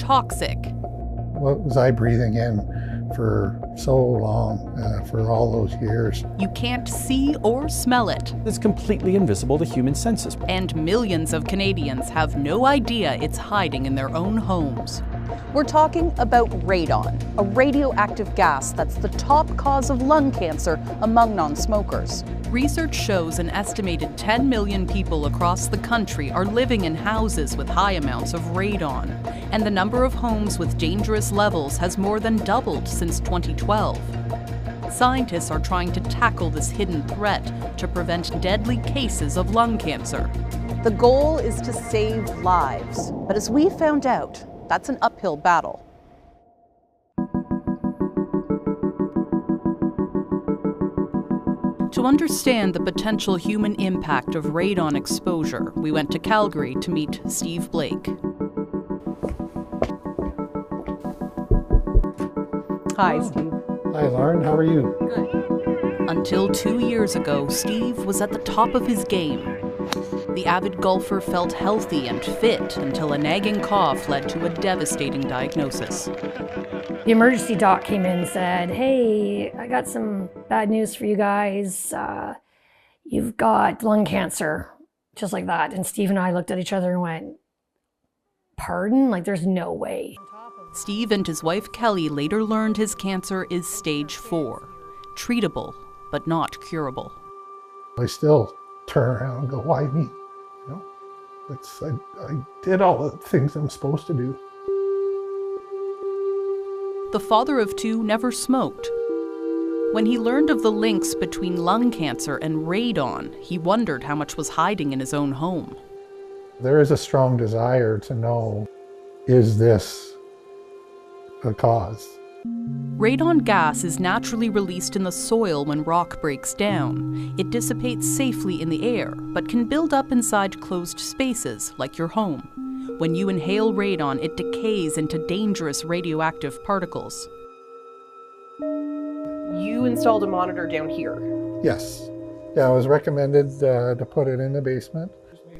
toxic. What was I breathing in for so long, for all those years? You can't see or smell it. It's completely invisible to human senses. And millions of Canadians have no idea it's hiding in their own homes. We're talking about radon, a radioactive gas that's the top cause of lung cancer among non-smokers. Research shows an estimated 10 million people across the country are living in houses with high amounts of radon, and the number of homes with dangerous levels has more than doubled since 2012. Scientists are trying to tackle this hidden threat to prevent deadly cases of lung cancer. The goal is to save lives, but as we found out, that's an uphill battle. To understand the potential human impact of radon exposure, we went to Calgary to meet Steve Blake. Hi, Steve. Hi, Lauren. How are you? Good. Until 2 years ago, Steve was at the top of his game. The avid golfer felt healthy and fit until a nagging cough led to a devastating diagnosis. The emergency doc came in and said, "Hey, I got some bad news for you guys. You've got lung cancer," just like that. And Steve and I looked at each other and went, "Pardon? Like, there's no way." Steve and his wife Kelly later learned his cancer is stage 4, treatable but not curable. I still turn around and go, why me? You know, I did all the things I'm supposed to do. The father of 2 never smoked. When he learned of the links between lung cancer and radon, he wondered how much was hiding in his own home. There is a strong desire to know, is this a cause? Radon gas is naturally released in the soil when rock breaks down. It dissipates safely in the air, but can build up inside closed spaces, like your home. When you inhale radon, it decays into dangerous radioactive particles. You installed a monitor down here. Yes. Yeah, I was recommended to put it in the basement.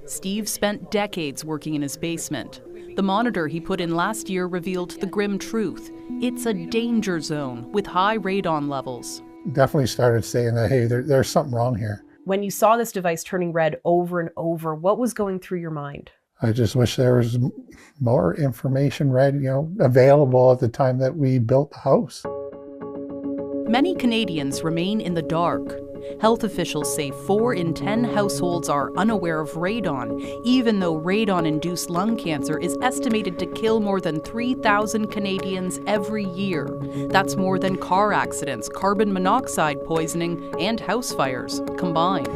Steve spent decades working in his basement. The monitor he put in last year revealed the grim truth. It's a danger zone with high radon levels. Definitely started saying that, hey, there's something wrong here. When you saw this device turning red over and over, what was going through your mind? I just wish there was more information available at the time that we built the house. Many Canadians remain in the dark. Health officials say 4 in 10 households are unaware of radon, even though radon-induced lung cancer is estimated to kill more than 3,000 Canadians every year. That's more than car accidents, carbon monoxide poisoning, and house fires combined.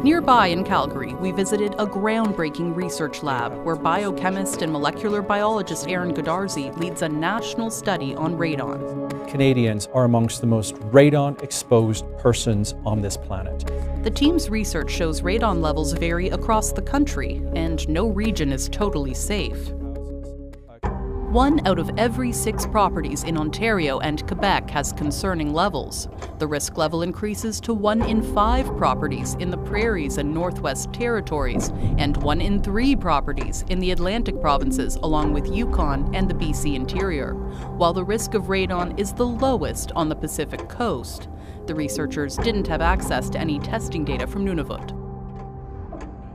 Nearby in Calgary, we visited a groundbreaking research lab where biochemist and molecular biologist Aaron Godarzi leads a national study on radon. Canadians are amongst the most radon-exposed persons on this planet. The team's research shows radon levels vary across the country, and no region is totally safe. 1 out of every 6 properties in Ontario and Quebec has concerning levels. The risk level increases to 1 in 5 properties in the Prairies and Northwest Territories, and 1 in 3 properties in the Atlantic provinces, along with Yukon and the BC interior, while the risk of radon is the lowest on the Pacific coast. The researchers didn't have access to any testing data from Nunavut.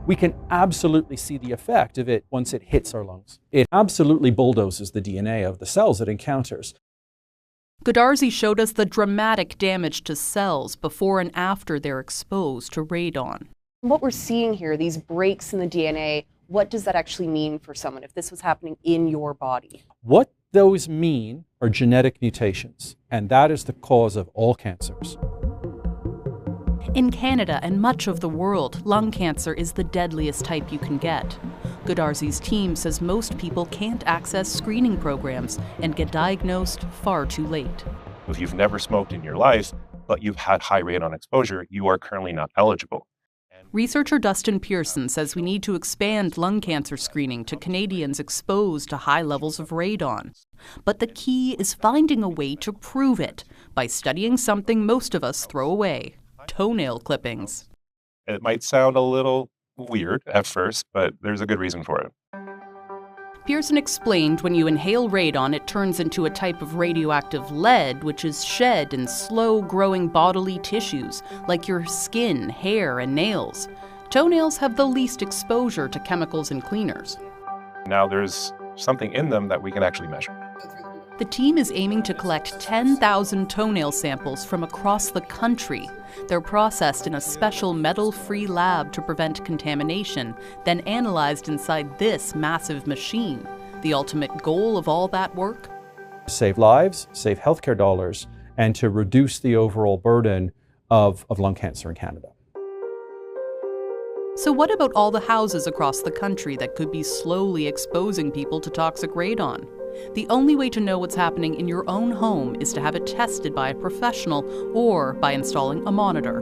We can absolutely see the effect of it once it hits our lungs. It absolutely bulldozes the DNA of the cells it encounters. Godarzi showed us the dramatic damage to cells before and after they're exposed to radon. What we're seeing here, these breaks in the DNA, what does that actually mean for someone if this was happening in your body? What those mean are genetic mutations, and that is the cause of all cancers. In Canada and much of the world, lung cancer is the deadliest type you can get. Godarzi's team says most people can't access screening programs and get diagnosed far too late. If you've never smoked in your life, but you've had high radon exposure, you are currently not eligible. Researcher Dustin Pearson says we need to expand lung cancer screening to Canadians exposed to high levels of radon. But the key is finding a way to prove it by studying something most of us throw away: toenail clippings. It might sound a little weird at first, but there's a good reason for it. Pearson explained when you inhale radon, it turns into a type of radioactive lead, which is shed in slow-growing bodily tissues, like your skin, hair, and nails. Toenails have the least exposure to chemicals and cleaners. Now there's something in them that we can actually measure. The team is aiming to collect 10,000 toenail samples from across the country. They're processed in a special metal-free lab to prevent contamination, then analyzed inside this massive machine. The ultimate goal of all that work? Save lives, save healthcare dollars, and to reduce the overall burden of lung cancer in Canada. So what about all the houses across the country that could be slowly exposing people to toxic radon? The only way to know what's happening in your own home is to have it tested by a professional or by installing a monitor.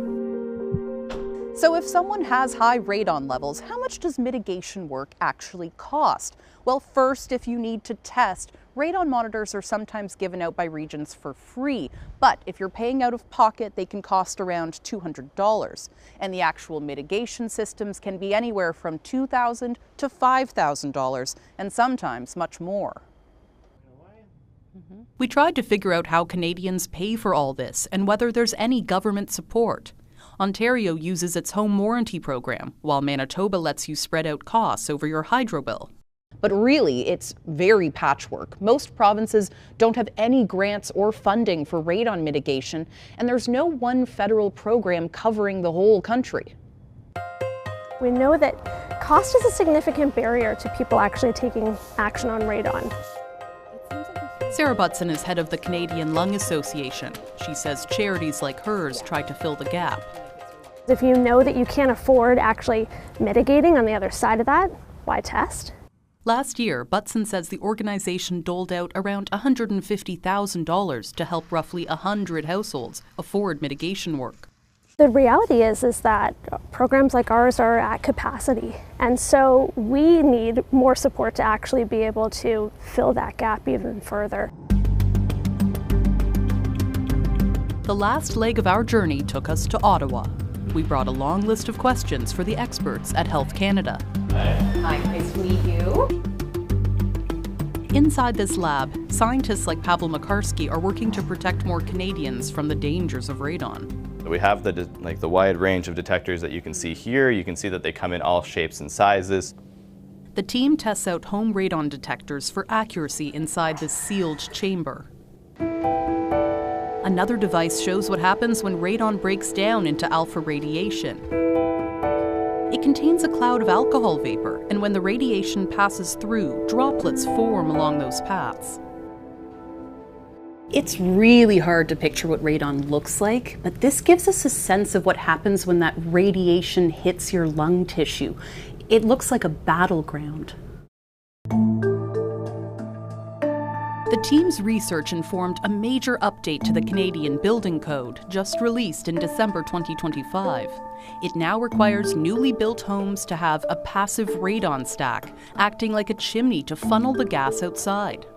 So if someone has high radon levels, how much does mitigation work actually cost? Well, first, if you need to test, radon monitors are sometimes given out by regions for free. But if you're paying out of pocket, they can cost around $200. And the actual mitigation systems can be anywhere from $2,000 to $5,000, and sometimes much more. We tried to figure out how Canadians pay for all this and whether there's any government support. Ontario uses its home warranty program, while Manitoba lets you spread out costs over your hydro bill. But really, it's very patchwork. Most provinces don't have any grants or funding for radon mitigation, and there's no one federal program covering the whole country. We know that cost is a significant barrier to people actually taking action on radon. Sarah Butson is head of the Canadian Lung Association. She says charities like hers try to fill the gap. If you know that you can't afford actually mitigating on the other side of that, why test? Last year, Butson says the organization doled out around $150,000 to help roughly 100 households afford mitigation work. The reality is that programs like ours are at capacity, and so we need more support to actually be able to fill that gap even further. The last leg of our journey took us to Ottawa. We brought a long list of questions for the experts at Health Canada. Hi, nice to meet you. Inside this lab, scientists like Pavel Makarski are working to protect more Canadians from the dangers of radon. We have the wide range of detectors that you can see here. You can see that they come in all shapes and sizes. The team tests out home radon detectors for accuracy inside this sealed chamber. Another device shows what happens when radon breaks down into alpha radiation. It contains a cloud of alcohol vapor, and when the radiation passes through, droplets form along those paths. It's really hard to picture what radon looks like, but this gives us a sense of what happens when that radiation hits your lung tissue. It looks like a battleground. The team's research informed a major update to the Canadian Building Code, just released in December 2025. It now requires newly built homes to have a passive radon stack, acting like a chimney to funnel the gas outside.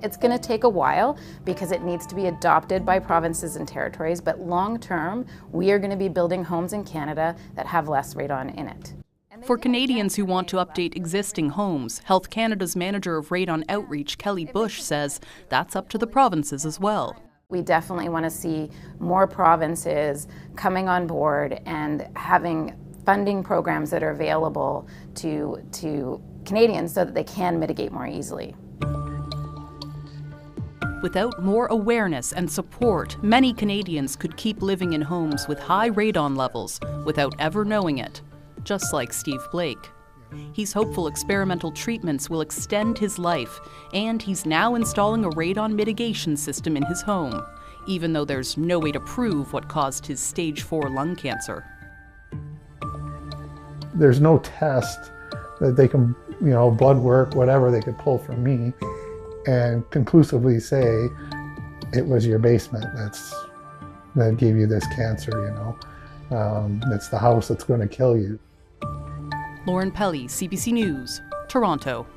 It's going to take a while because it needs to be adopted by provinces and territories, but long term, we are going to be building homes in Canada that have less radon in it. For Canadians who want to update existing homes, Health Canada's manager of radon outreach, Kelly Bush, says that's up to the provinces as well. We definitely want to see more provinces coming on board and having funding programs that are available to Canadians so that they can mitigate more easily. Without more awareness and support, many Canadians could keep living in homes with high radon levels without ever knowing it, just like Steve Blake. He's hopeful experimental treatments will extend his life, and he's now installing a radon mitigation system in his home, even though there's no way to prove what caused his stage 4 lung cancer. There's no test that they can, blood work, whatever they could pull from me and conclusively say it was your basement that gave you this cancer, it's the house that's going to kill you. Lauren Pelly, CBC News, Toronto.